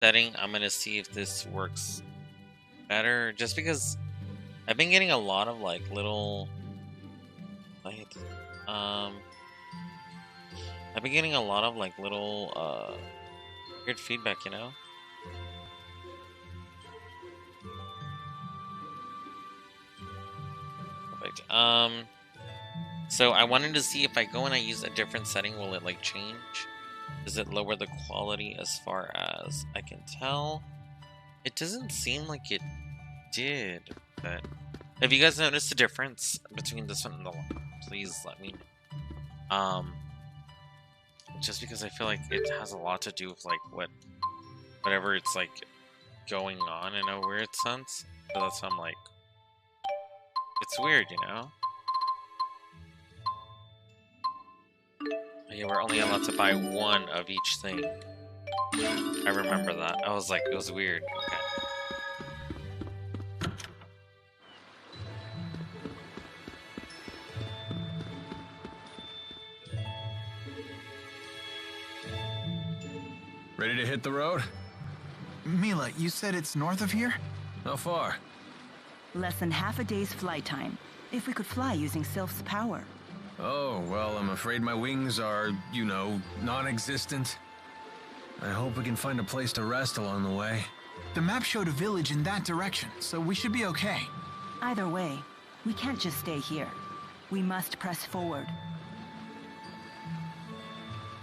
setting. I'm gonna see if this works better. Just because I've been getting a lot of like little like I've been getting a lot of like little weird feedback, you know? Perfect. So I wanted to see if I go and I use a different setting, will it like change? Does it lower the quality as far as I can tell? It doesn't seem like it did, but have you guys noticed a difference between this one and the one? Please let me know. Just because I feel like it has a lot to do with like whatever it's like going on in a weird sense. So that's why I'm like, it's weird, you know? Yeah, we're only allowed to buy one of each thing. I remember that. I was like, it was weird. Okay. Ready to hit the road? Mila, you said it's north of here? How far? Less than half a day's flight time, if we could fly using Sylph's power. Oh, well, I'm afraid my wings are, you know, non-existent. I hope we can find a place to rest along the way. The map showed a village in that direction, so we should be okay. Either way, we can't just stay here. We must press forward.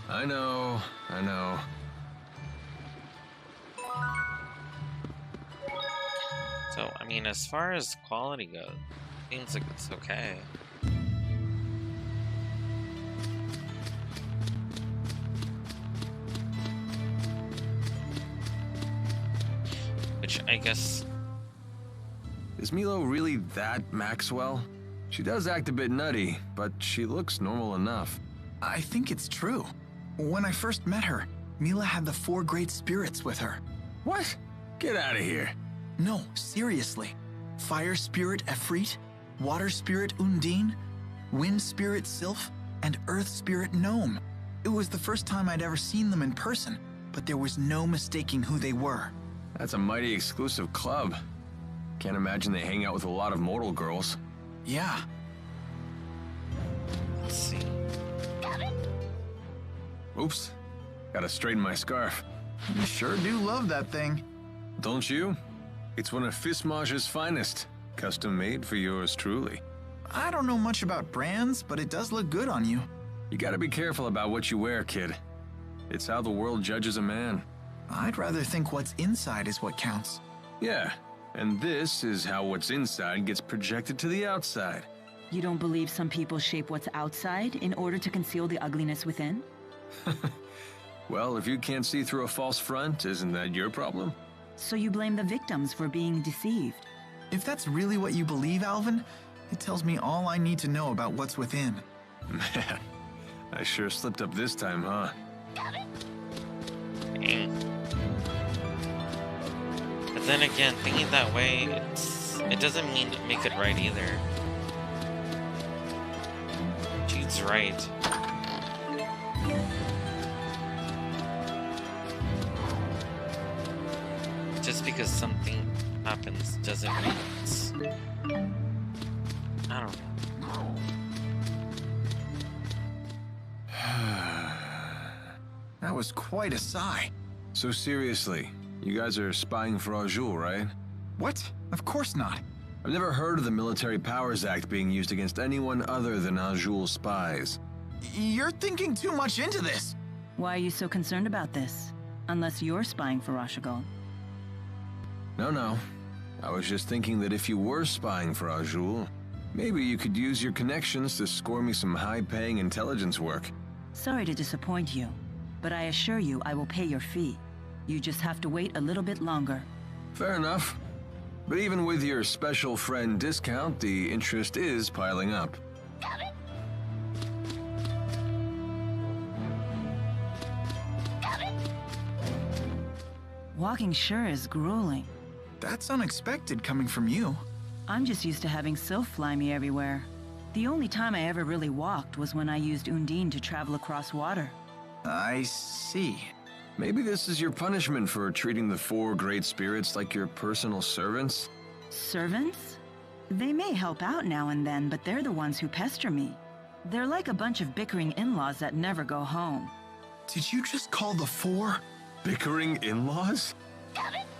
I know. So, I mean, as far as quality goes, seems like it's okay. Which, I guess... Is Milo really that Maxwell? She does act a bit nutty, but she looks normal enough. I think it's true. When I first met her, Mila had the 4 great spirits with her. What? Get out of here. No, seriously. Fire spirit Efreet, water spirit Undine, wind spirit Sylph, and earth spirit Gnome. It was the first time I'd ever seen them in person, but there was no mistaking who they were. That's a mighty exclusive club. Can't imagine they hang out with a lot of mortal girls. Yeah. Let's see. Oops. Gotta straighten my scarf. You sure do love that thing. Don't you? It's one of Fismage's finest. Custom made for yours truly. I don't know much about brands, but it does look good on you. You gotta be careful about what you wear, kid. It's how the world judges a man. I'd rather think what's inside is what counts. Yeah, and this is how what's inside gets projected to the outside. You don't believe some people shape what's outside in order to conceal the ugliness within? Well, if you can't see through a false front, isn't that your problem? So you blame the victims for being deceived? If that's really what you believe, Alvin, it tells me all I need to know about what's within. Man, I sure slipped up this time, huh? Dang. But then again, thinking that way, it doesn't mean to make it right either. Jude's right. Just because something happens doesn't mean it's... I don't know. That was quite a sigh. So seriously, you guys are spying for Azul, right? What? Of course not. I've never heard of the Military Powers Act being used against anyone other than Azul spies. You're thinking too much into this. Why are you so concerned about this? Unless you're spying for Rashagal. No. I was just thinking that if you were spying for Azul, maybe you could use your connections to score me some high-paying intelligence work. Sorry to disappoint you, but I assure you I will pay your fee. You just have to wait a little bit longer. Fair enough. But even with your special friend discount, the interest is piling up. Walking sure is grueling. That's unexpected coming from you. I'm just used to having Sylph fly me everywhere. The only time I ever really walked was when I used Undine to travel across water. I see. Maybe this is your punishment for treating the 4 great spirits like your personal servants? Servants? They may help out now and then, but they're the ones who pester me. They're like a bunch of bickering in-laws that never go home. Did you just call the 4? Bickering in-laws?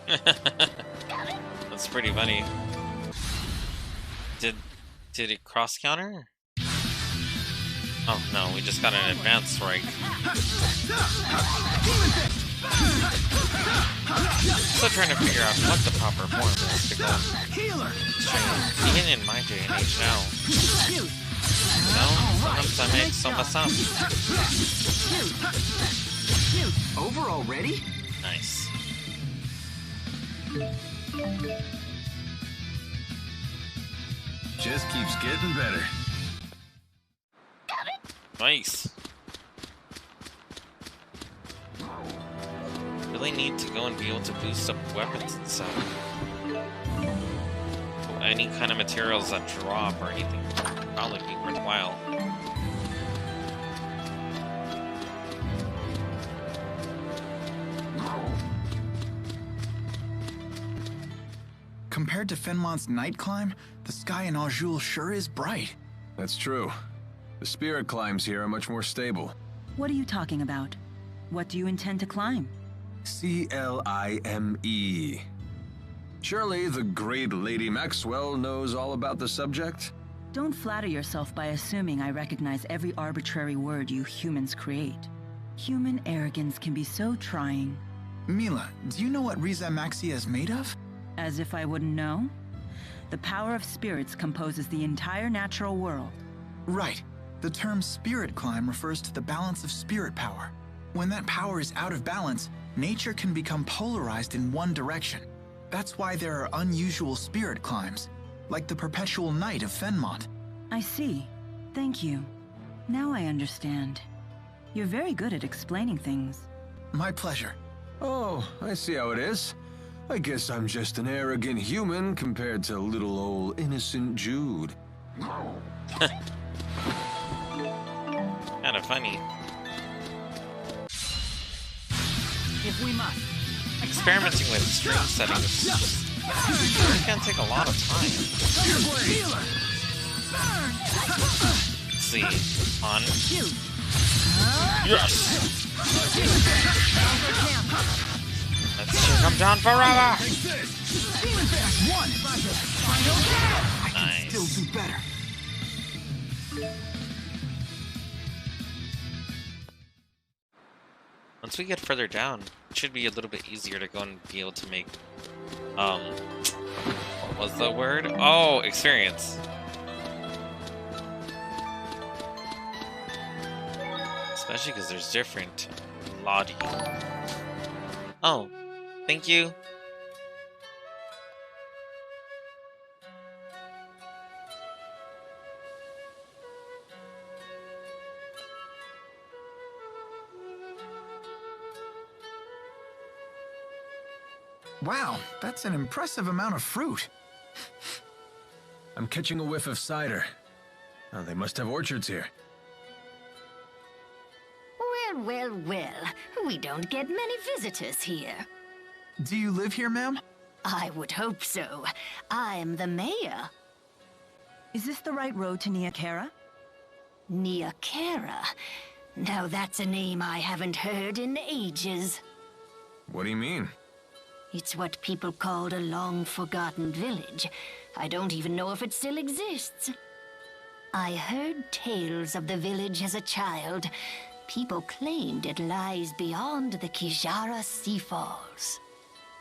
That's pretty funny. Did it cross counter? Oh no, we just got an advanced strike. Still trying to figure out what the proper form is to go straight. Even in my day and age now. No, sometimes I make so much up. Over already? Nice. Just keeps getting better. Nice. Really need to go and be able to boost up weapons and stuff. Any kind of materials that drop or anything would probably be worthwhile. Compared to Fenmont's night climb, the sky in Azul sure is bright. That's true. The spirit climbs here are much more stable. What are you talking about? What do you intend to climb? Clime. Surely the great Lady Maxwell knows all about the subject? Don't flatter yourself by assuming I recognize every arbitrary word you humans create. Human arrogance can be so trying. Mila, do you know what Riza Maxia is made of? As if I wouldn't know? The power of spirits composes the entire natural world. Right. The term spirit climb refers to the balance of spirit power. When that power is out of balance, nature can become polarized in one direction. That's why there are unusual spirit climbs, like the perpetual night of Fenmont. I see. Thank you. Now I understand. You're very good at explaining things. My pleasure. Oh, I see how it is. I guess I'm just an arrogant human compared to little old innocent Jude. Kinda funny. If we must. Experimenting with stream settings it can take a lot of time. Let's see. On. Yes! Let's see come down forever! Nice. Still do better. Once we get further down, it should be a little bit easier to go and be able to make, what was the word? Oh, experience. Especially because there's different Lottie. Oh, thank you. Wow, that's an impressive amount of fruit. I'm catching a whiff of cider. Oh, they must have orchards here. Well, well, well. We don't get many visitors here. Do you live here, ma'am? I would hope so. I'm the mayor. Is this the right road to Niakara? Niakara. Now that's a name I haven't heard in ages. What do you mean? It's what people called a long-forgotten village. I don't even know if it still exists. I heard tales of the village as a child. People claimed it lies beyond the Kijara Sea Falls.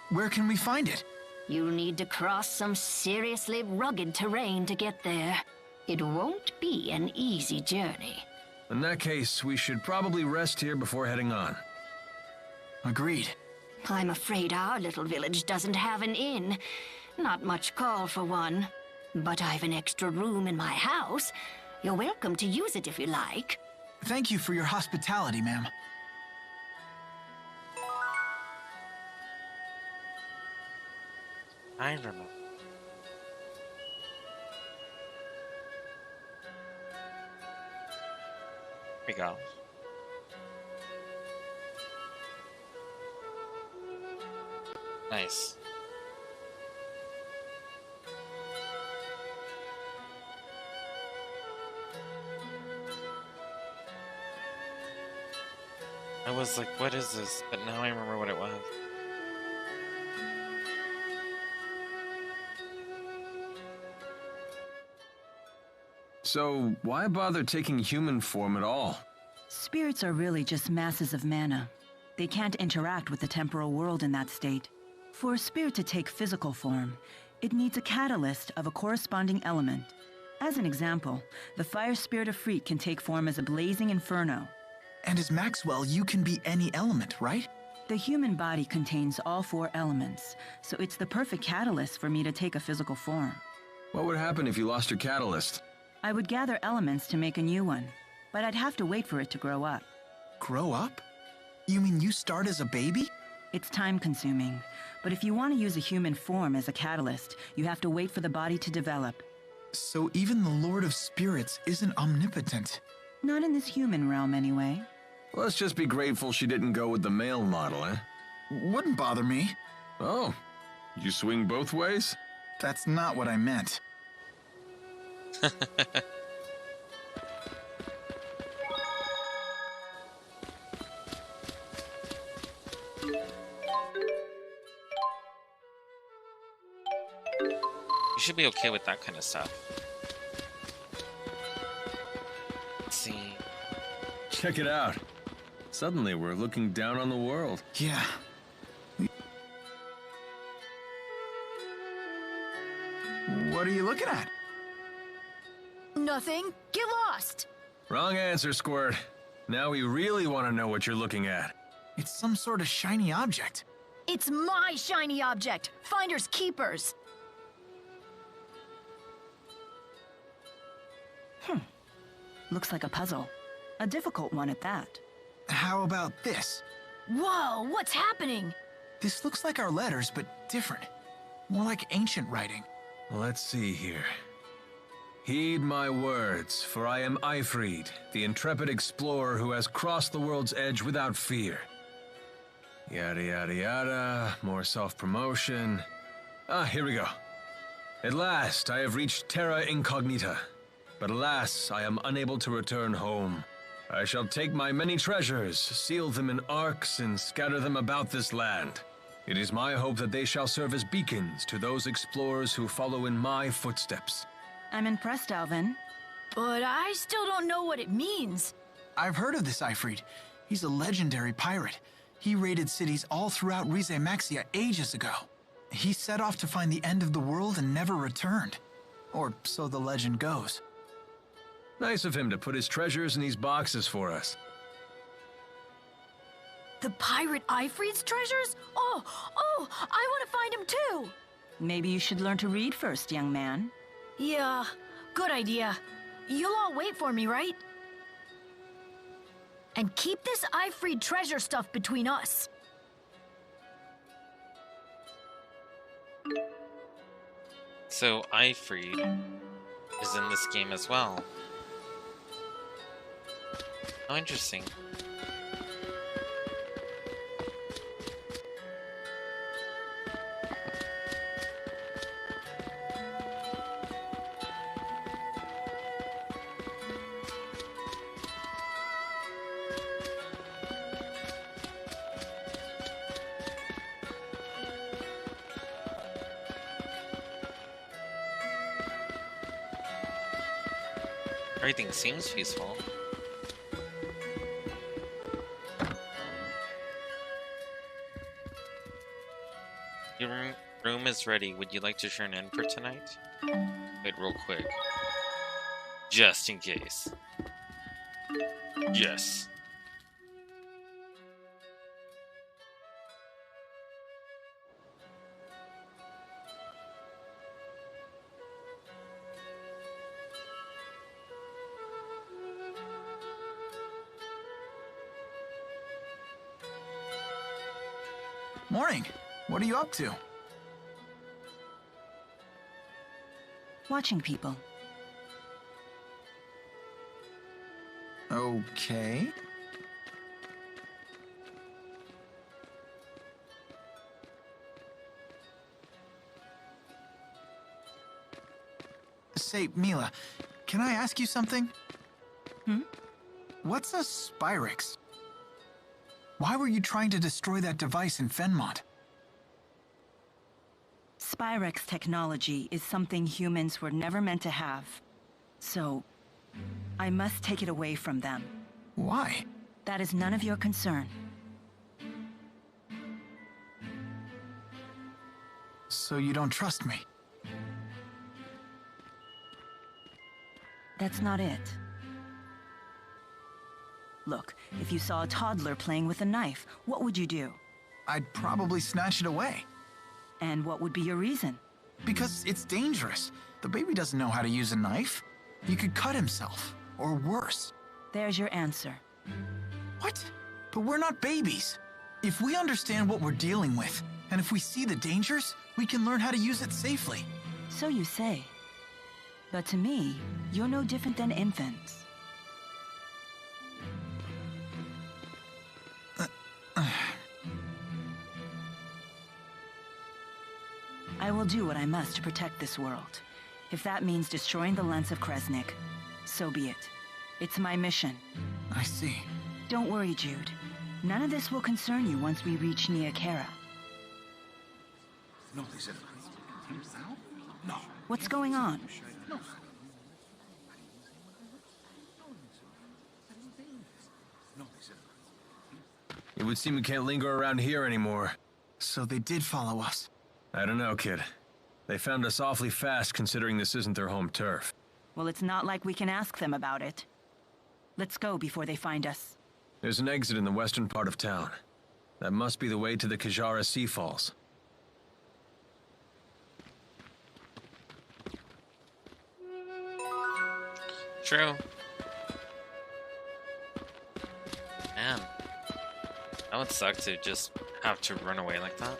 Where can we find it? You'll need to cross some seriously rugged terrain to get there. It won't be an easy journey. In that case, we should probably rest here before heading on. Agreed. I'm afraid our little village doesn't have an inn. Not much call for one. But I've an extra room in my house. You're welcome to use it if you like. Thank you for your hospitality, ma'am. I don't know. Here we go. Nice. I was like, what is this? But now I remember what it was. So, why bother taking human form at all? Spirits are really just masses of mana. They can't interact with the temporal world in that state. For a spirit to take physical form, it needs a catalyst of a corresponding element. As an example, the fire spirit of Freet can take form as a blazing inferno. And as Maxwell, you can be any element, right? The human body contains all 4 elements, so it's the perfect catalyst for me to take a physical form. What would happen if you lost your catalyst? I would gather elements to make a new one, but I'd have to wait for it to grow up. Grow up? You mean you start as a baby? It's time-consuming, but if you want to use a human form as a catalyst, you have to wait for the body to develop. So even the Lord of Spirits isn't omnipotent. Not in this human realm, anyway. Let's just be grateful she didn't go with the male model, eh? Wouldn't bother me. Oh, you swing both ways? That's not what I meant. You should be okay with that kind of stuff. Let's see. Check it out. Suddenly we're looking down on the world. Yeah. What are you looking at? Nothing. Get lost. Wrong answer, Squirt. Now we really want to know what you're looking at. It's some sort of shiny object. It's my shiny object. Finders keepers. Looks like a puzzle. A difficult one at that. How about this? Whoa, what's happening? This looks like our letters, but different. More like ancient writing. Let's see here. Heed my words, for I am Ifrid, the intrepid explorer who has crossed the world's edge without fear. Yada yada yada, more self-promotion. Here we go. At last, I have reached Terra Incognita. But alas, I am unable to return home. I shall take my many treasures, seal them in arks, and scatter them about this land. It is my hope that they shall serve as beacons to those explorers who follow in my footsteps. I'm impressed, Alvin. But I still don't know what it means. I've heard of this Ifrit. He's a legendary pirate. He raided cities all throughout Rize Maxia ages ago. He set off to find the end of the world and never returned. Or so the legend goes. Nice of him to put his treasures in these boxes for us. The pirate Ifrit's treasures? Oh, I want to find him too. Maybe you should learn to read first, young man. Yeah, good idea. You'll all wait for me, right? And keep this Ifrit treasure stuff between us. So Ifrid is in this game as well. Oh, interesting. Everything seems peaceful. Your room is ready. Would you like to turn in for tonight? Wait, real quick. Just in case. Yes. Morning. What are you up to? Watching people. Okay. Say, Mila, can I ask you something? Hmm? What's a Spyrix? Why were you trying to destroy that device in Fenmont? Spyrex technology is something humans were never meant to have. So, I must take it away from them. Why? That is none of your concern. So you don't trust me? That's not it. Look, if you saw a toddler playing with a knife, what would you do? I'd probably snatch it away. And what would be your reason? Because it's dangerous. The baby doesn't know how to use a knife. He could cut himself, or worse. There's your answer. What? But we're not babies. If we understand what we're dealing with, and if we see the dangers, we can learn how to use it safely. So you say. But to me, you're no different than infants. I will do what I must to protect this world. If that means destroying the lens of Kresnik, so be it. It's my mission. I see. Don't worry, Jude. None of this will concern you once we reach Nia Khera. What's going on? It would seem we can't linger around here anymore. So they did follow us. I don't know, kid. They found us awfully fast considering this isn't their home turf. Well, it's not like we can ask them about it. Let's go before they find us. There's an exit in the western part of town. That must be the way to the Kajara Sea Falls. True. Man. That would suck to just have to run away like that.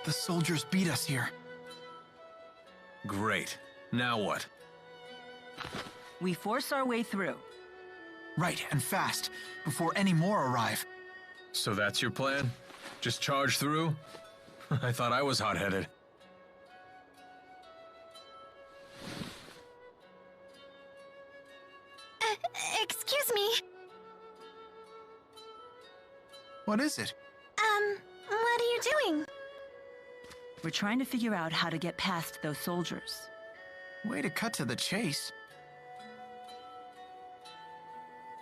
The soldiers beat us here. Great. Now what? We force our way through. Right, and fast, before any more arrive. So that's your plan? Just charge through? I thought I was hot-headed. Excuse me. What is it? What are you doing? We're trying to figure out how to get past those soldiers. Way to cut to the chase.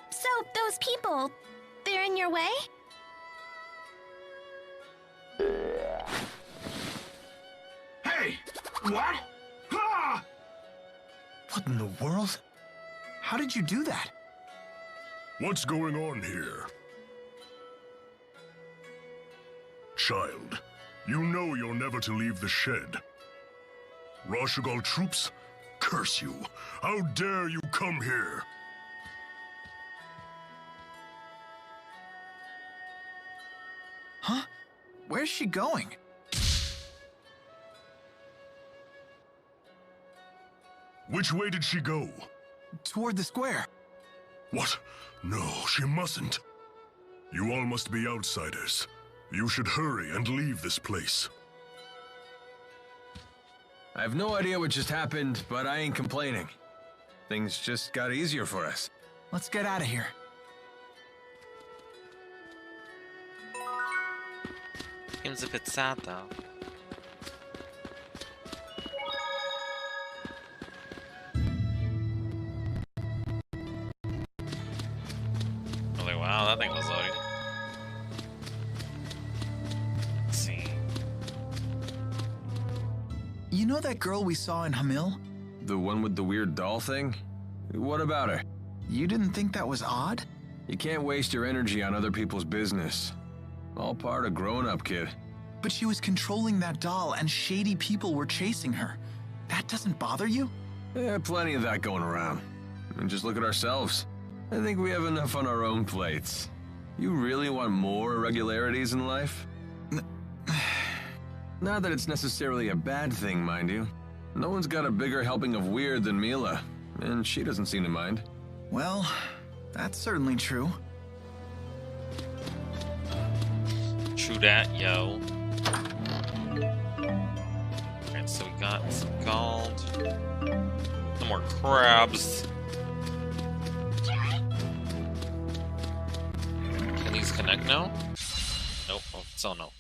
So, those people, they're in your way? Hey! What? Ah! What in the world? How did you do that? What's going on here? Child, you know you're never to leave the shed. Rashugal troops? Curse you! How dare you come here? Huh? Where's she going? Which way did she go? Toward the square. What? No, she mustn't. You all must be outsiders. You should hurry and leave this place. I have no idea what just happened, but I ain't complaining. Things just got easier for us. Let's get out of here. Seems a bit sad though. I'm like, wow, that thing was loading. Let's see. You know that girl we saw in Hamil? The one with the weird doll thing? What about her? You didn't think that was odd? You can't waste your energy on other people's business. All part of growing up, kid. But she was controlling that doll and shady people were chasing her. That doesn't bother you? Plenty of that going around. And just look at ourselves. I think we have enough on our own plates. You really want more irregularities in life? Not that it's necessarily a bad thing, mind you. No one's got a bigger helping of weird than Mila, and she doesn't seem to mind. Well, that's certainly true. do that, yo. Alright, so we got some gold. Some more crabs. Can these connect now? Nope, oh, still no.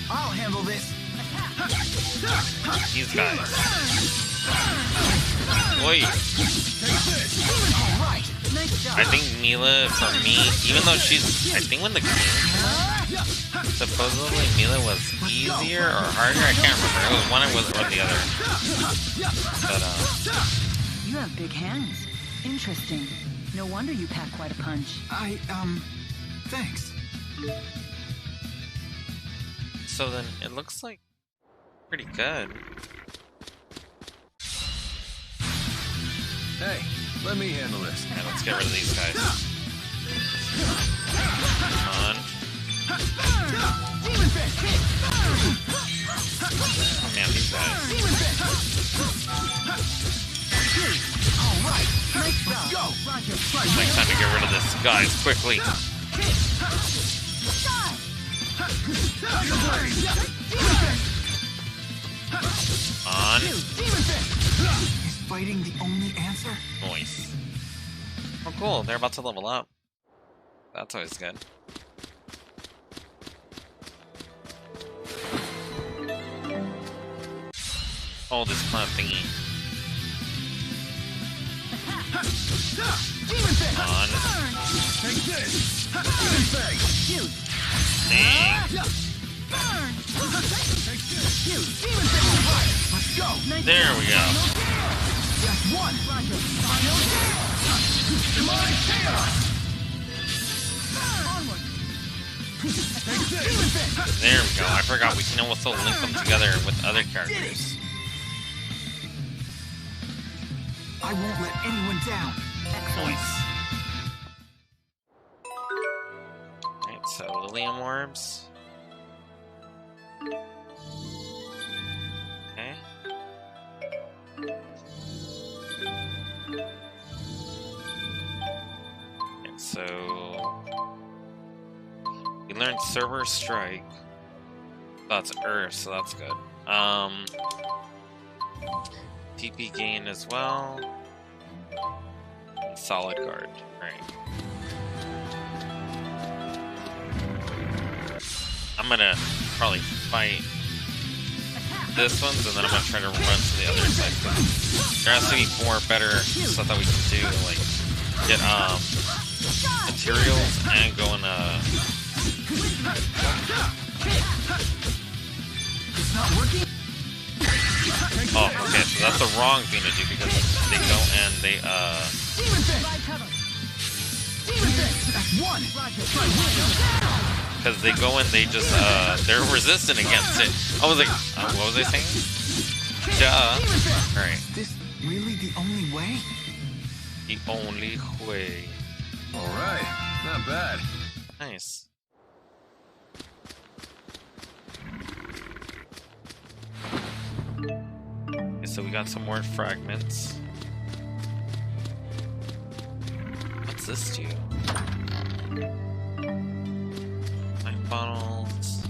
I'll handle this. These guys. Wait. I think Mila, for me, even though she's, I think when the game came out, supposedly Mila was easier or harder. I can't remember. It was one or the other. But You have big hands. Interesting. No wonder you pack quite a punch. Thanks. So then it looks like pretty good. Hey, let me handle this. Yeah, let's get rid of these guys. Come on. Oh man, these guys. It's like time to get rid of this guys quickly. On. Is fighting the only answer? Nice. Oh cool, they're about to level up. That's always good. Oh, this plant thingy. On. Dang. There we go. There we go. I forgot we can also link them together with other characters. I won't let anyone down. Nice. Alright, so Lilium orbs. Okay. And so we learned Server Strike. That's Earth, so that's good. TP gain as well. And solid guard. Alright. I'm gonna probably fight this ones, and then I'm gonna try to run to the other side. There has to be more better stuff that we can do, like get materials and go in It's not working. Oh, okay, so that's the wrong thing to do because they go and they because they go and they just they're resistant against it. I was like, what was I saying? Duh. Alright. This really the only way? The only way. Alright, not bad. Nice. Okay, so we got some more fragments. What's this do? Life bottles.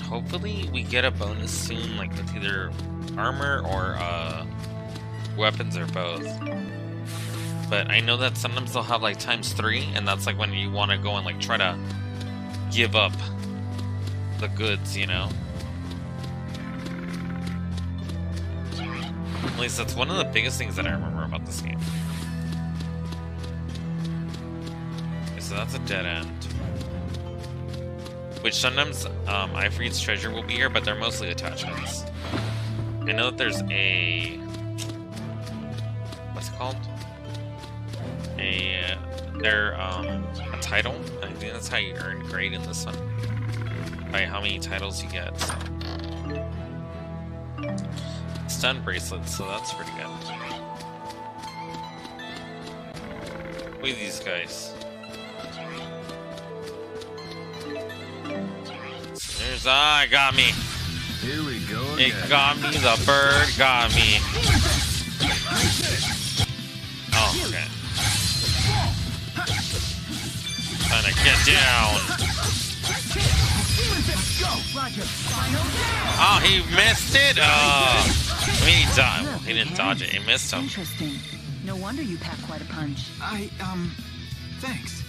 Hopefully we get a bonus soon, like with either armor or weapons or both. But I know that sometimes they'll have like ×3, and that's like when you want to go and like try to give up the goods, you know? At least that's one of the biggest things that I remember about this game. Okay, so that's a dead end. Which sometimes Ifrit's treasure will be here, but they're mostly attachments. I know that there's a... what's it called? A title. I think that's how you earn grade in this one. By how many titles you get, so. Stun bracelets, so that's pretty good. Look at these guys. So there's it got me. Here we go again. It got me, the bird got me. Oh, okay. Trying to get down. Oh, he missed it? I mean, he died. Well, he didn't dodge it. He missed him. Interesting. No wonder you pack quite a punch. Thanks.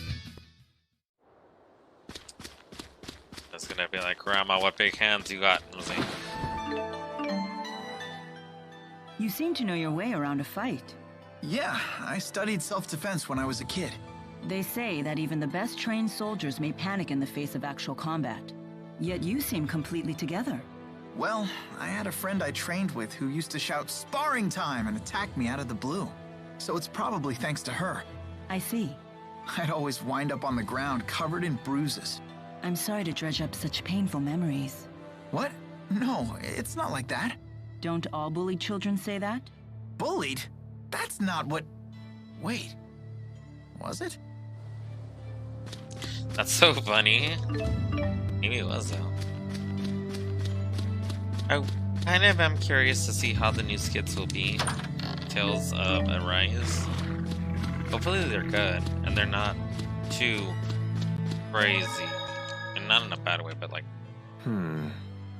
That's gonna be like, Grandma, what big hands you got? I was like, You seem to know your way around a fight. Yeah, I studied self-defense when I was a kid. They say that even the best trained soldiers may panic in the face of actual combat. Yet you seem completely together. Well, I had a friend I trained with who used to shout "sparring time" and attack me out of the blue. So it's probably thanks to her. I see. I'd always wind up on the ground covered in bruises. I'm sorry to dredge up such painful memories. What? No, it's not like that. Don't all bullied children say that? Bullied? That's not what... Wait. Was it? that's so funny. Maybe it was, though. I kind of am curious to see how the new skits will be. Tales of Arise. Hopefully they're good, and they're not too crazy. And not in a bad way, but like...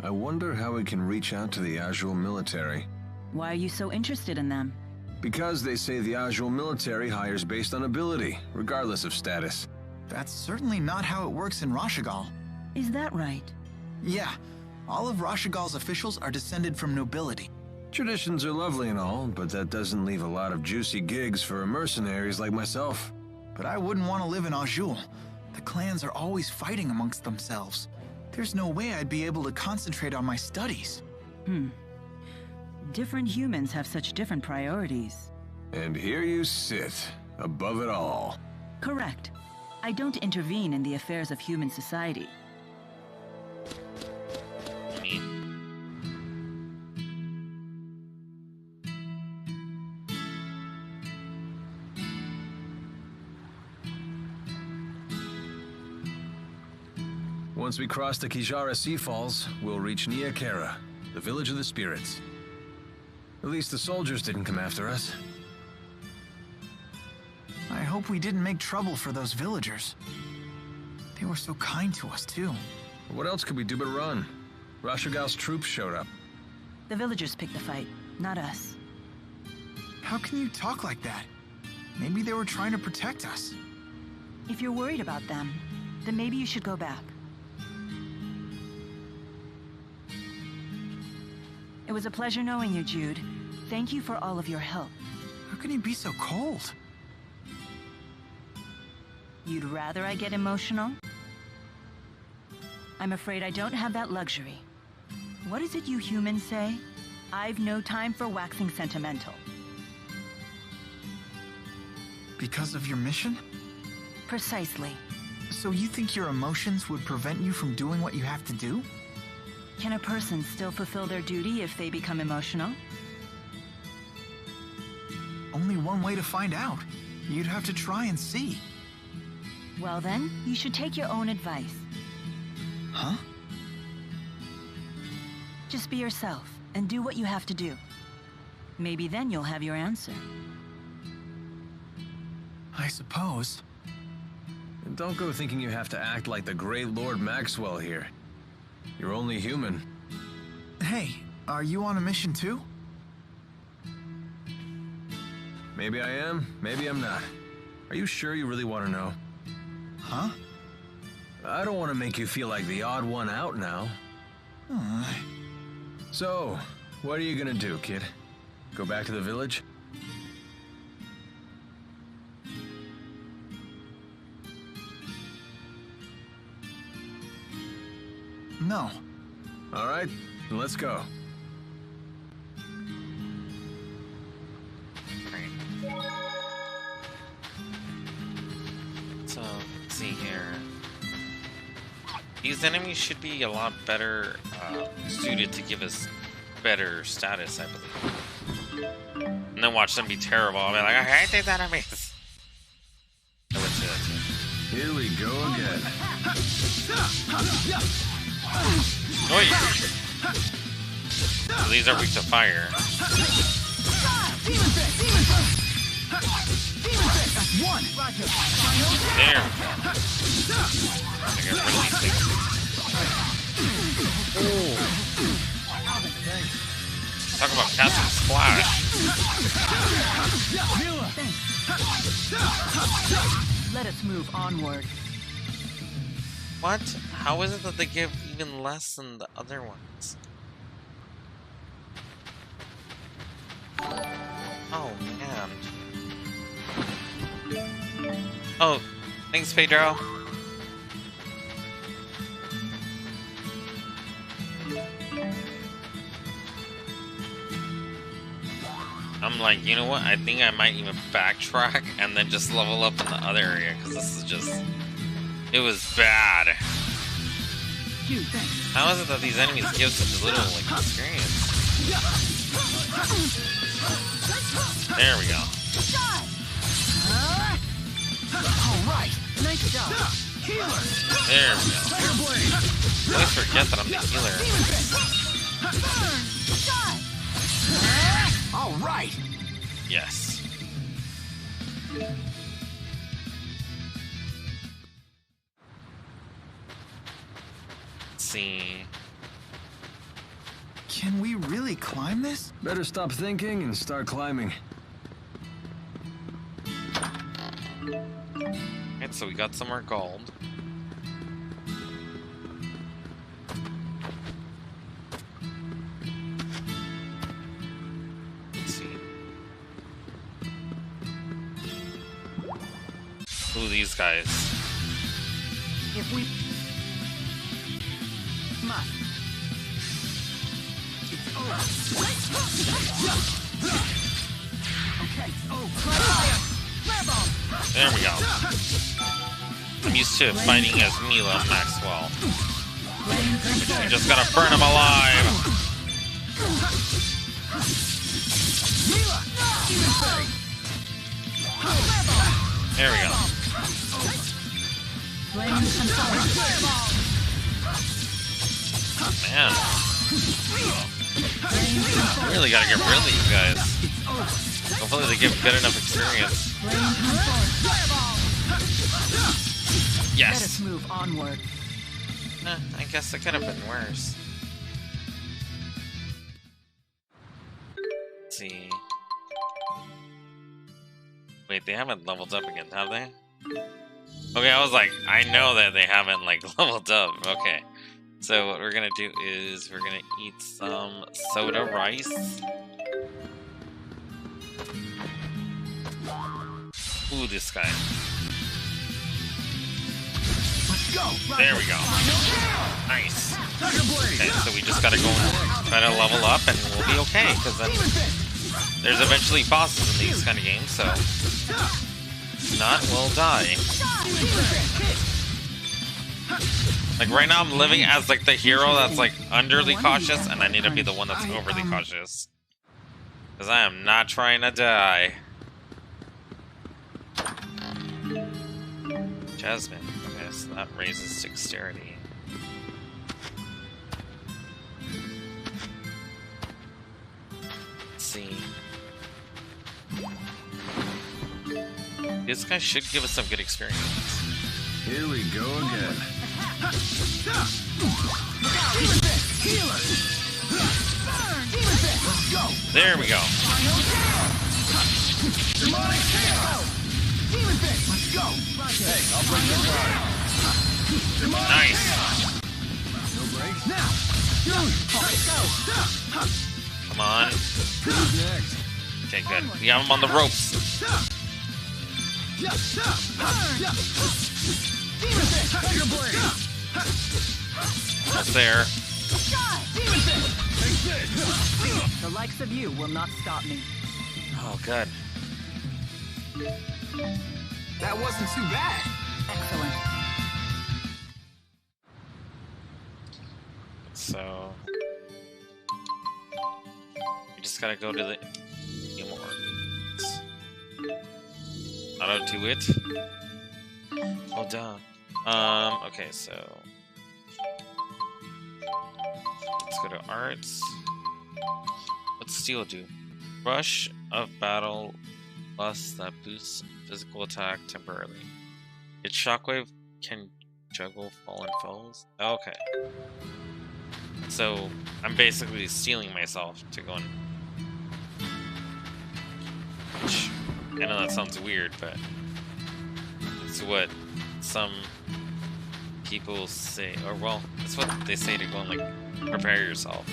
I wonder how we can reach out to the Azul military. Why are you so interested in them? Because they say the Azul military hires based on ability, regardless of status. That's certainly not how it works in Rashigal. Is that right? Yeah, all of Rashigal's officials are descended from nobility. Traditions are lovely and all, but that doesn't leave a lot of juicy gigs for mercenaries like myself. But I wouldn't want to live in Azul. The clans are always fighting amongst themselves. There's no way I'd be able to concentrate on my studies. Different humans have such different priorities. And here you sit, above it all. Correct. I don't intervene in the affairs of human society. I mean... Once we cross the Kijara Sea Falls, we'll reach Nia Kara, the village of the spirits. At least the soldiers didn't come after us. I hope we didn't make trouble for those villagers. They were so kind to us, too. What else could we do but run? Rashigal's troops showed up. The villagers picked the fight, not us. How can you talk like that? Maybe they were trying to protect us. If you're worried about them, then maybe you should go back. It was a pleasure knowing you, Jude. Thank you for all of your help. How can you be so cold? You'd rather I get emotional? I'm afraid I don't have that luxury. What is it you humans say? I've no time for waxing sentimental. Because of your mission? Precisely. So you think your emotions would prevent you from doing what you have to do? Can a person still fulfill their duty if they become emotional? Only one way to find out. You'd have to try and see. Well then, you should take your own advice. Huh? Just be yourself and do what you have to do. Maybe then you'll have your answer. I suppose. And don't go thinking you have to act like the great Lord Maxwell here. You're only human. Hey, are you on a mission too? Maybe I am, maybe I'm not. Are you sure you really want to know? Huh? I don't want to make you feel like the odd one out now. So, what are you gonna do, kid? Go back to the village? No. All right, then let's go. So, let's see here. These enemies should be a lot better suited to give us better status, I believe. And then watch them be terrible. I'll be like, I hate these enemies. I would say that too. Here we go again. Oi! So these are weak to fire. One. There. I get really sick. Ooh. Talk about casting splash. Let us move onward. What? How is it that they give even less than the other ones? Oh man. Oh, thanks, Pedro. I'm like, you know what? I think I might even backtrack and then just level up in the other area because this is just. It was bad. How is it that these enemies give such little like experience? There we go. Alright, nice job. There we go. I always forget that I'm the healer. Alright. Yes. Let's see. Can we really climb this? Better stop thinking and start climbing. Alright, so we got some more gold. Let's see. Ooh, these guys. If we must. Okay. Oh, There we go. I'm used to fighting as Mila Maxwell. I just gotta burn him alive. There we go. Man. I really gotta get rid of these guys. Hopefully they give good enough experience. Let us Yes. move onward. I guess it could have been worse. Let's see. Wait, they haven't leveled up again, have they? Okay, I was like, I know that they haven't like leveled up. Okay. So what we're gonna do is we're gonna eat some soda rice. Ooh, this guy. There we go. Nice. Okay, so we just gotta go and try to level up and we'll be okay, because then there's eventually bosses in these kind of games, so if not, we'll die. Like right now I'm living as like the hero that's like underly cautious, and I need to be the one that's overly cautious. Because I am not trying to die. Jasmine. Okay, so that raises dexterity. Let's see. This guy should give us some good experience. Here we go again. There we go. Nice. Come on. Okay, good. We have him on the ropes. Almost there. The likes of you will not stop me. Oh, good. That wasn't too bad. Excellent. So we just gotta go to the immortals. Auto do it. Hold on. Okay, so let's go to arts. What's steel do? Rush of battle Plus, that boosts physical attack temporarily. Its shockwave can juggle fallen foes. Okay. So, I'm basically stealing myself to go and... Which, I know that sounds weird, but... It's what some people say, or well, it's what they say to go and, like, prepare yourself.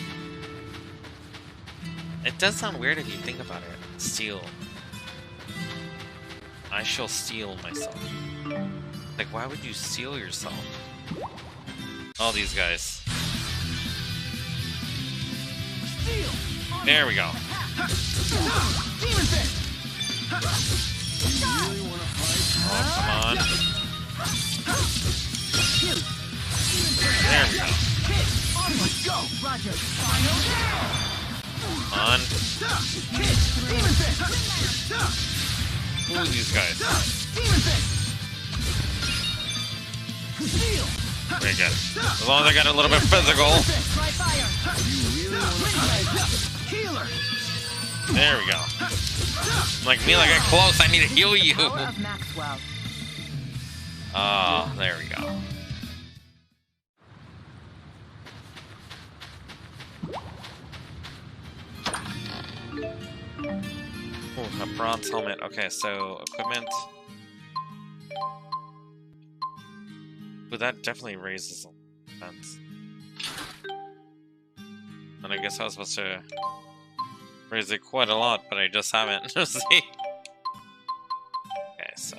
It does sound weird if you think about it. Steal. I shall steal myself. Like, why would you steal yourself? All these guys. There we go. Oh, come on. There we go. Come on. Ooh, these guys. Very good. As long as I got a little bit physical. There we go. Like, Mila, get close. I need to heal you. Oh, there we go. Ooh, a bronze helmet. Okay, so equipment. But that definitely raises defense. And I guess I was supposed to raise it quite a lot, but I just haven't. See? Okay, so.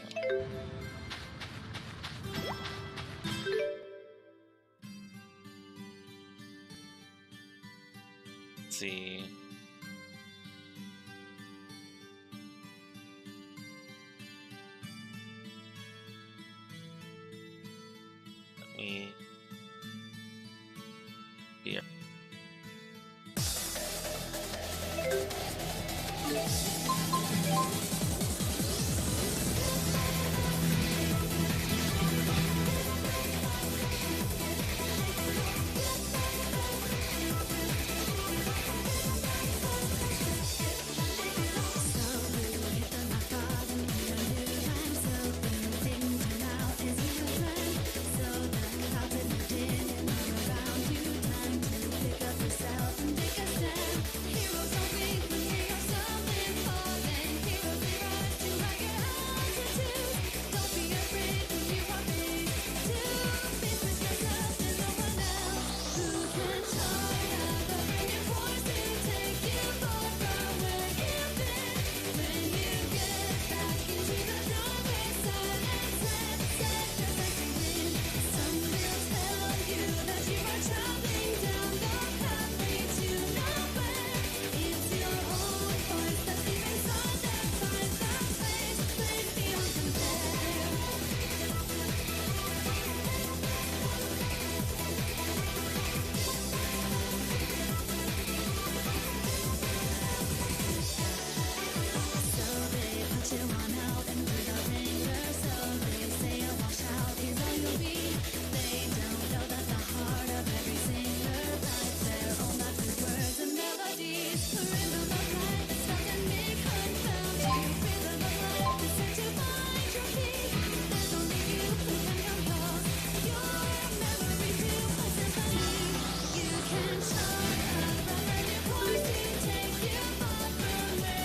Let's see. Let me